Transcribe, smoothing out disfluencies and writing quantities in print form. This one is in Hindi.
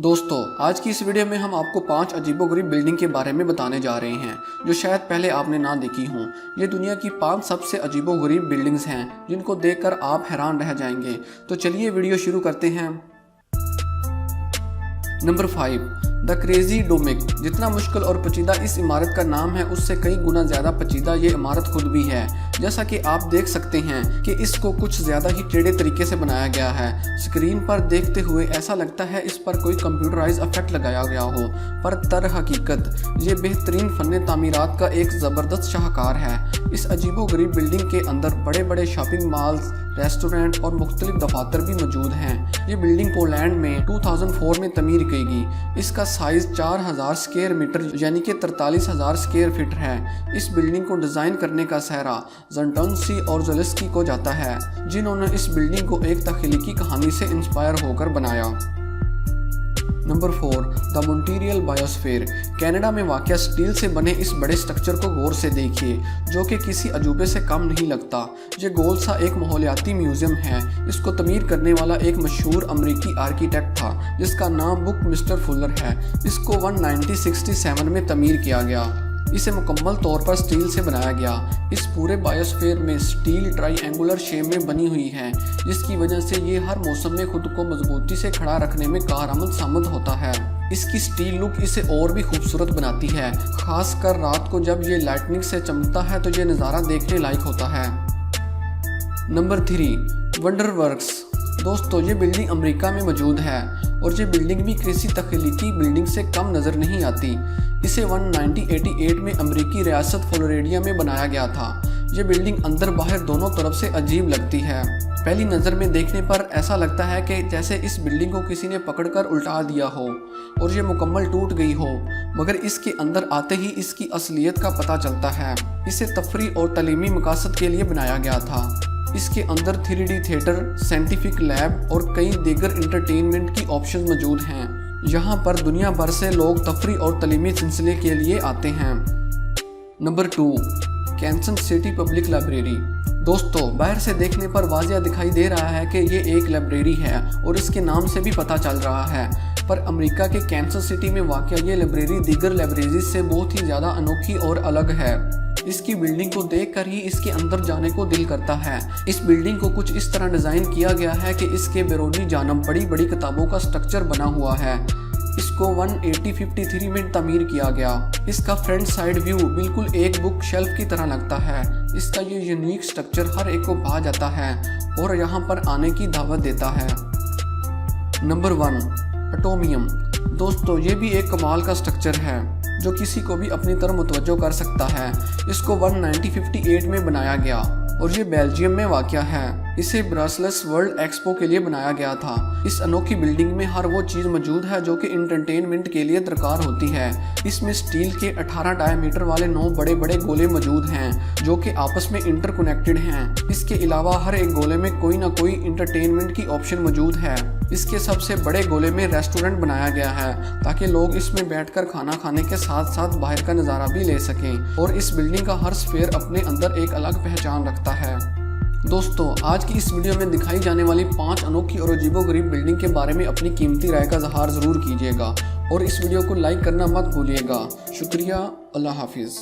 दोस्तों आज की इस वीडियो में हम आपको 5 अजीबोगरीब बिल्डिंग के बारे में बताने जा रहे हैं जो शायद पहले आपने ना देखी हों। ये दुनिया की 5 सबसे अजीबोगरीब बिल्डिंग्स हैं जिनको देखकर आप हैरान रह जाएंगे। तो चलिए वीडियो शुरू करते हैं। नंबर 5, द क्रेजी डोमिक। जितना मुश्किल और पेचीदा इस इमारत का नाम है उससे कई गुना ज़्यादा पेचीदा ये इमारत खुद भी है। जैसा कि आप देख सकते हैं कि इसको कुछ ज़्यादा ही टेढ़े तरीके से बनाया गया है। स्क्रीन पर देखते हुए ऐसा लगता है इस पर कोई कंप्यूटराइज इफेक्ट लगाया गया हो, पर दर हकीकत ये बेहतरीन फन तामीरात का एक ज़बरदस्त शाहकार है। इस अजीबोगरीब बिल्डिंग के अंदर बड़े बड़े शॉपिंग मॉल्स, रेस्टोरेंट और मुख्तलिफ दफातर भी मौजूद हैं। ये बिल्डिंग पोलैंड में 2004 में तमीर की गई। इसका साइज 4000 स्क्वायर मीटर यानी कि 43,000 स्क्वायर फीट है। इस बिल्डिंग को डिज़ाइन करने का सहरा ज़ंटोनसी और ज़लेस्की को जाता है, जिन्होंने इस बिल्डिंग को एक तख्लीकी कहानी से इंस्पायर होकर बनाया। Number 4, the Montreal biosphere. Canada में वाक़या स्टील से बने इस बड़े स्ट्रक्चर को गौर से देखिए, जो कि किसी अजूबे से कम नहीं लगता। ये गोल सा एक माहौलियाती म्यूज़ियम है। इसको तमीर करने वाला एक मशहूर अमरीकी आर्किटेक्ट था जिसका नाम बुक मिस्टर फुलर है। इसको 1967 में तमीर किया गया। इसे मुकम्मल तौर पर स्टील से बनाया गया। इस पूरे बायोस्फीयर में स्टील ट्राईएंगुलर शेप में बनी हुई है, जिसकी वजह से ये हर मौसम में खुद को मजबूती से खड़ा रखने में कारआमद साबित होता है। इसकी स्टील लुक इसे और भी खूबसूरत बनाती है, खासकर रात को जब ये लाइटनिंग से चमकता है तो ये नज़ारा देखने लायक होता है। Number 3, wonder works. दोस्तों ये बिल्डिंग अमेरिका में मौजूद है और ये बिल्डिंग भी किसी तख्लीकी बिल्डिंग से कम नज़र नहीं आती। इसे 1988 में अमेरिकी रियासत फ्लोरिडा में बनाया गया था। ये बिल्डिंग अंदर बाहर दोनों तरफ से अजीब लगती है। पहली नज़र में देखने पर ऐसा लगता है कि जैसे इस बिल्डिंग को किसी ने पकड़कर उल्टा दिया हो और ये मुकम्मल टूट गई हो, मगर इसके अंदर आते ही इसकी असलियत का पता चलता है। इसे तफरी और तालीमी मकासद के लिए बनाया गया था। इसके अंदर 3D थिएटर, साइंटिफिक लैब और कई दीगर इंटरटेनमेंट की ऑप्शन मौजूद हैं। यहाँ पर दुनिया भर से लोग तफरी और तालीमी सिलसिले के लिए आते हैं। Number 2, Kansas City public library. दोस्तों बाहर से देखने पर वाज़िया दिखाई दे रहा है कि ये एक लाइब्रेरी है और इसके नाम से भी पता चल रहा है, पर अमेरिका के कैंसस सिटी में वाक़या ये लाइब्रेरी दीगर लाइब्रेरी से बहुत ही ज़्यादा अनोखी और अलग है। इसकी बिल्डिंग को देखकर ही इसके अंदर जाने को दिल करता है। इस बिल्डिंग को कुछ इस तरह डिज़ाइन किया गया है कि इसके बैरूनी जानब बड़ी बड़ी किताबों का स्ट्रक्चर बना हुआ है। इसको 1853 में तमीर किया गया। इसका फ्रंट साइड व्यू बिल्कुल एक बुक शेल्फ की तरह लगता है। इसका ये यूनिक स्ट्रक्चर हर एक को भा जाता है और यहाँ पर आने की दावत देता है। नंबर 1, एटोमियम। दोस्तों ये भी एक कमाल का स्ट्रक्चर है जो किसी को भी अपनी तरफ मुतवज्जो कर सकता है। इसको 1958 में बनाया गया और ये बेल्जियम में वाक़या है। इसे ब्रसल्स वर्ल्ड एक्सपो के लिए बनाया गया था। इस अनोखी बिल्डिंग में हर वो चीज़ मौजूद है जो कि इंटरटेनमेंट के लिए दरकार होती है। इसमें स्टील के 18 डायमीटर वाले 9 बड़े बड़े गोले मौजूद हैं जो कि आपस में इंटरकनेक्टेड हैं। इसके अलावा हर एक गोले में कोई ना कोई इंटरटेनमेंट की ऑप्शन मौजूद है। इसके सबसे बड़े गोले में रेस्टोरेंट बनाया गया है ताकि लोग इसमें बैठकर खाना खाने के साथ साथ बाहर का नज़ारा भी ले सकें, और इस बिल्डिंग का हर स्फीयर अपने अंदर एक अलग पहचान रखता है। दोस्तों आज की इस वीडियो में दिखाई जाने वाली 5 अनोखी और अजीबोगरीब बिल्डिंग के बारे में अपनी कीमती राय का इज़हार ज़रूर कीजिएगा और इस वीडियो को लाइक करना मत भूलिएगा। शुक्रिया। अल्लाह हाफिज़।